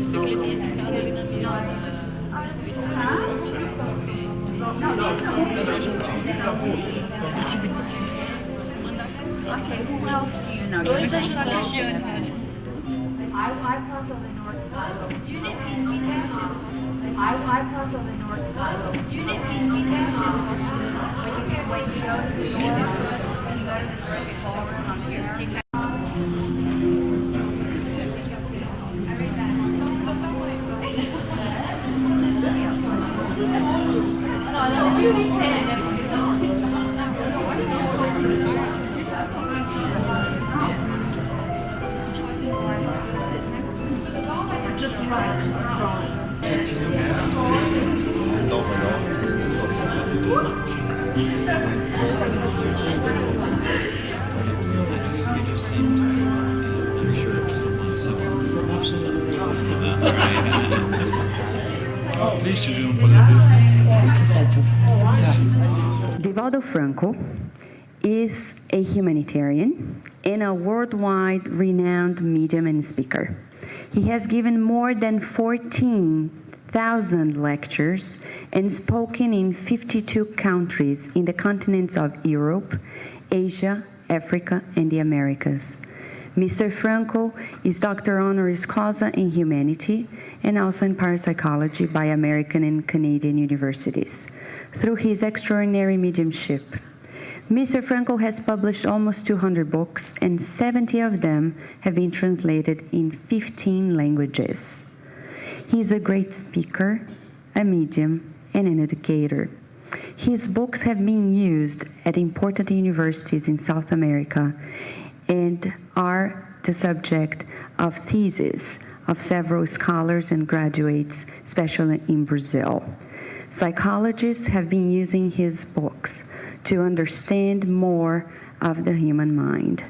Okay, who else do you know? Dois Oceano. I park on the north side. I park on the north side. When you go to the door, you go to the great ballroom on here. Just right. DIVALDO FRANCO is a humanitarian and a worldwide renowned medium and speaker. He has given more than 14,000 lectures and spoken in 52 countries in the continents of Europe, Asia, Africa, and the Americas. Mr. Franco is Dr. Honoris Causa in Humanity and also in Parapsychology by American and Canadian universities. Through his extraordinary mediumship, Mr. Franco has published almost 200 books, and 70 of them have been translated in 15 languages. He is a great speaker, a medium, and an educator. His books have been used at important universities in South America and are the subject of theses of several scholars and graduates, especially in Brazil. Psychologists have been using his books to understand more of the human mind.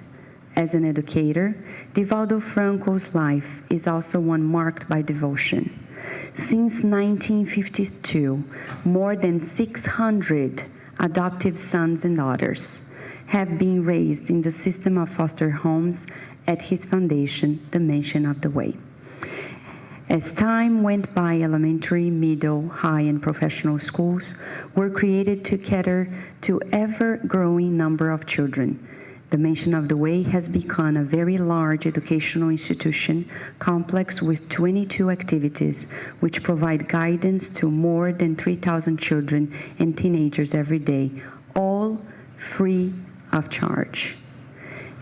As an educator, DIVALDO Franco's life is also one marked by devotion. Since 1952, more than 600 adoptive sons and daughters have been raised in the system of foster homes at his foundation, the Mansion of the Way. As time went by, elementary, middle, high, and professional schools were created to cater to ever-growing number of children. The Mansion of the Way has become a very large educational institution complex with 22 activities which provide guidance to more than 3,000 children and teenagers every day, all free of charge.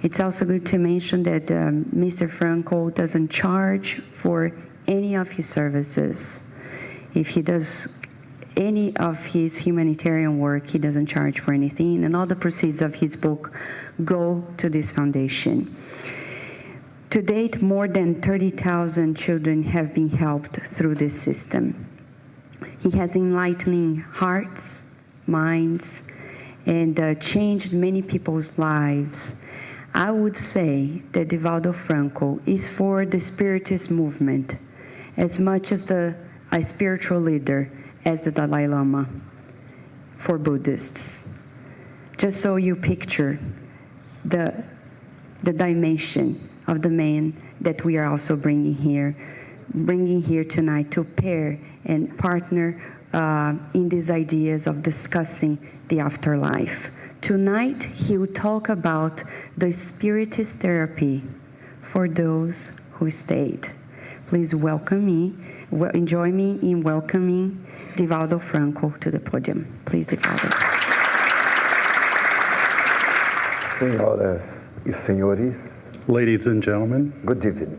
It's also good to mention that Mr. Franco doesn't charge for any of his services. If he does any of his humanitarian work, he doesn't charge for anything, and all the proceeds of his book go to this foundation. To date, more than 30,000 children have been helped through this system. He has enlightening hearts, minds, and changed many people's lives. I would say that DIVALDO Franco is for the Spiritist movement as much as a spiritual leader as the Dalai Lama for Buddhists. Just so you picture the dimension of the man that we are also bringing here tonight to pair and partner in these ideas of discussing the afterlife. Tonight, he will talk about the Spiritist therapy for those who stayed. Please join me in welcoming DIVALDO Franco to the podium. Please, DIVALDO. Senhoras e senhores, ladies and gentlemen, good evening.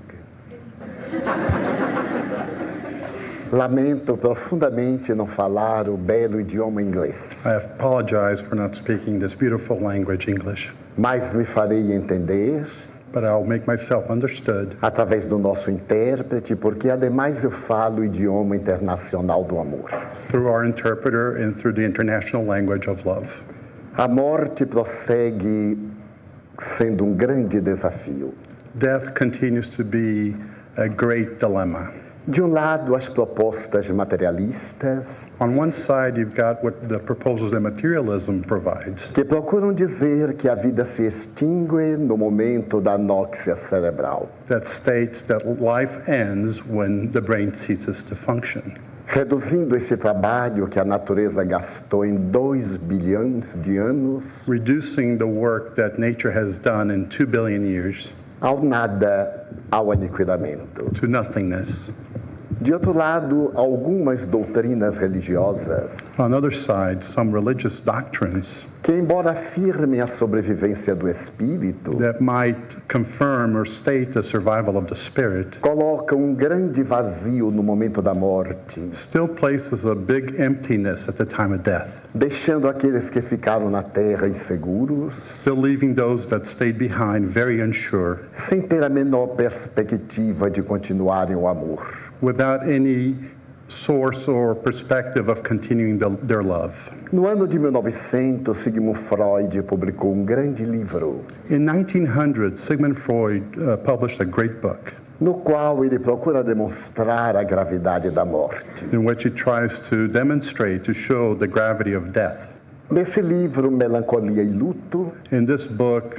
Lamento profundamente não falar o belo idioma inglês. I apologize for not speaking this beautiful language, English, Mas me farei entender but I'll make myself understood através do nosso intérprete, porque ademais eu falo o idioma internacional do amor. through our interpreter and through the international language of love. A morte prossegue sendo grande desafio. Death continues to be a great dilemma. De um lado, as propostas materialistas, On one side, you've got what the proposals that materialism provides, que procuram dizer que a vida se extingue no momento da anóxia cerebral, that states that life ends when the brain ceases to function, reduzindo esse trabalho que a natureza gastou em 2 bilhões de anos reducing the work that nature has done in 2 billion years ao nada, ao aniquilamento. to nothingness. De outro lado, algumas doutrinas religiosas, On the other side, some religious doctrines que embora afirmem a sobrevivência do espírito, that might confirm or state the survival of the spirit colocam um grande vazio no momento da morte, still places a big emptiness at the time of death, deixando aqueles que ficaram na terra inseguros, still leaving those that stayed behind very unsure, sem ter a menor perspectiva de continuarem o amor. without any source or perspective of continuing their love. No ano de 1900, Sigmund Freud publicou um grande livro, In 1900, Sigmund Freud published a great book no qual ele procura demonstrar a gravidade da morte. in which he tries to demonstrate, to show the gravity of death. Nesse livro, Melancolia e Luto, In this book,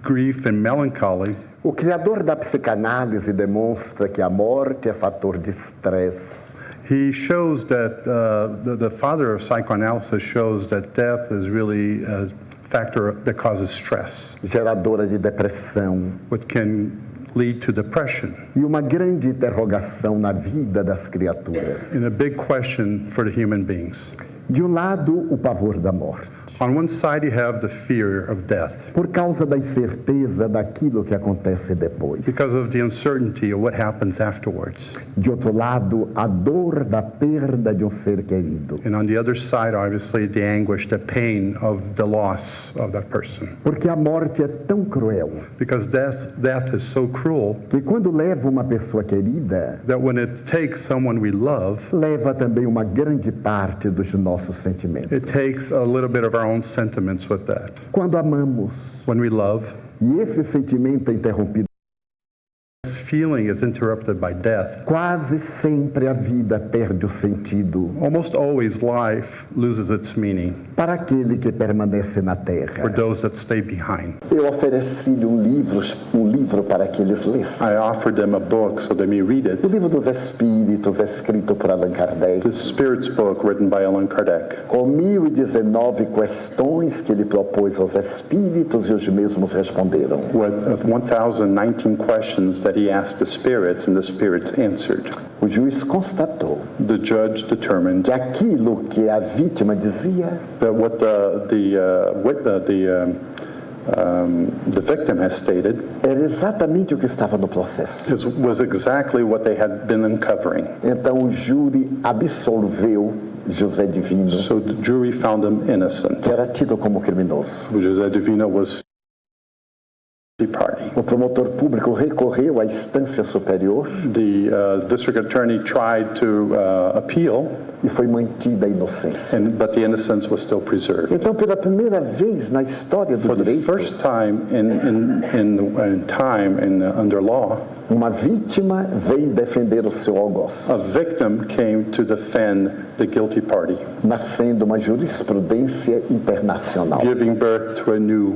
Grief and Melancholy, o criador da psicanálise demonstra que a morte é fator de estresse, he shows that the father of psychoanalysis shows that death is really a factor that causes stress, geradora de depressão which can lead to depression, e uma grande interrogação na vida das criaturas. and a big question for the human beings. De um lado, o pavor da morte, On one side, you have the fear of death por causa da incerteza daquilo que acontece depois. because of the uncertainty of what happens afterwards. De outro lado, a dor da perda de um ser querido, And on the other side, obviously, the anguish, the pain of the loss of that person. porque a morte é tão cruel Because death is so cruel que quando leva uma pessoa querida, that when it takes someone we love, leva também uma grande parte dos nossos sentimentos. it takes a little bit of our own sentiments with that. Quando amamos, When we love, e esse sentimento é interrompido, this feeling is interrupted by death. quase sempre a vida perde o sentido Almost always life loses its meaning para aquele que permanece na for terra. those that stay behind. Eu ofereci-lhe um livro para que eles lessem. I offered them a book so they may read it. O livro dos Espíritos, escrito por Allan Kardec, The Spirit's book written by Allan Kardec, com 1019 questões que ele propôs aos Espíritos e os mesmos responderam. with 1,019 questions that he asked the spirits, and the spirits answered. O juiz constatou The judge determined que aquilo que a vítima dizia that what the victim has stated era exatamente o que estava no processo. was exactly what they had been uncovering. Então o júri absolveu José Divino, So the jury found him innocent. que era tido como criminoso. José Divino was the party. O promotor público recorreu à instância superior The district attorney tried to appeal, e foi mantida a inocência. but the innocence was still preserved. Então, pela primeira vez na história do For the direito, first time under law, uma vítima veio defender o seu algoz, a victim came to defend the guilty party, nascendo uma jurisprudência internacional, giving birth to a new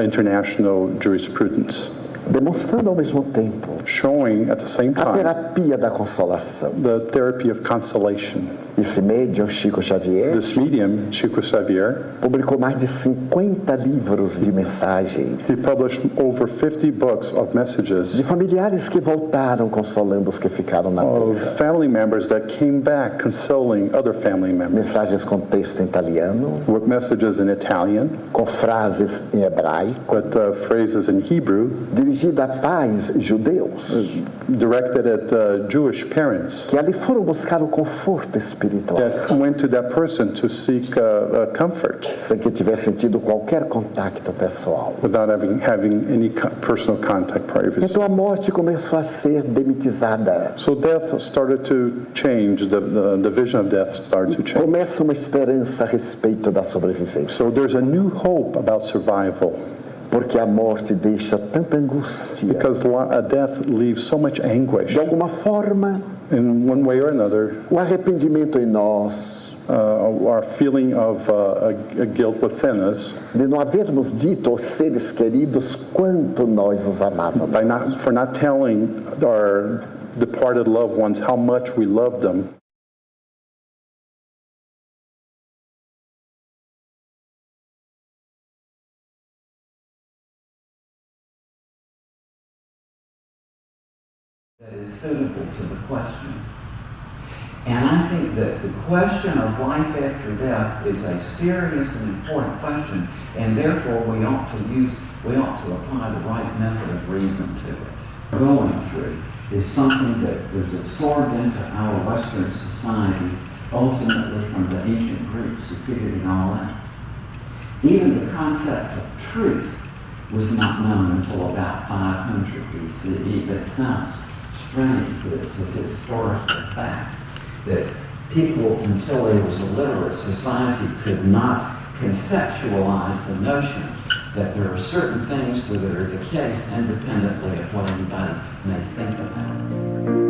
international jurisprudence, demonstrando ao mesmo tempo showing at the same a time terapia da consolação. the therapy of consolation. Esse médium, Chico Xavier, This medium, Chico Xavier, publicou mais de 50 livros de mensagens he published over 50 books of de messages familiares que voltaram consolando os que ficaram na of terra. family members that came back consoling other family members, Mensagens com texto em italiano, with messages in Italian, com frases em hebraico, with phrases in Hebrew, dirigida a pais judeus directed at Jewish parents que ali foram buscar o conforto espiritual, that went to that person to seek comfort sem que tivessem tido qualquer contato pessoal. without having any personal contact privacy. Então a morte começou a ser demitizada. So death started to change, the vision of death started to change. Começa uma esperança a respeito da sobrevivência, So there's a new hope about survival, porque a morte deixa tanta angústia. because death leaves so much anguish. De alguma forma, in one way or another, O arrependimento em nós, our feeling of a guilt within us, de não havermos dito aos seres queridos quanto nós os amávamos. for not telling our departed loved ones how much we love them. That is suitable to the question. And I think that the question of life after death is a serious and important question, and therefore we ought to apply the right method of reason to it. Going through is something that was absorbed into our Western societies, ultimately from the ancient Greeks who figured it all out. Even the concept of truth was not known until about 500 BCE. That sounds strange, but it's a historical fact that people, until there was a literate society, could not conceptualize the notion that there are certain things that are the case independently of what anybody may think about.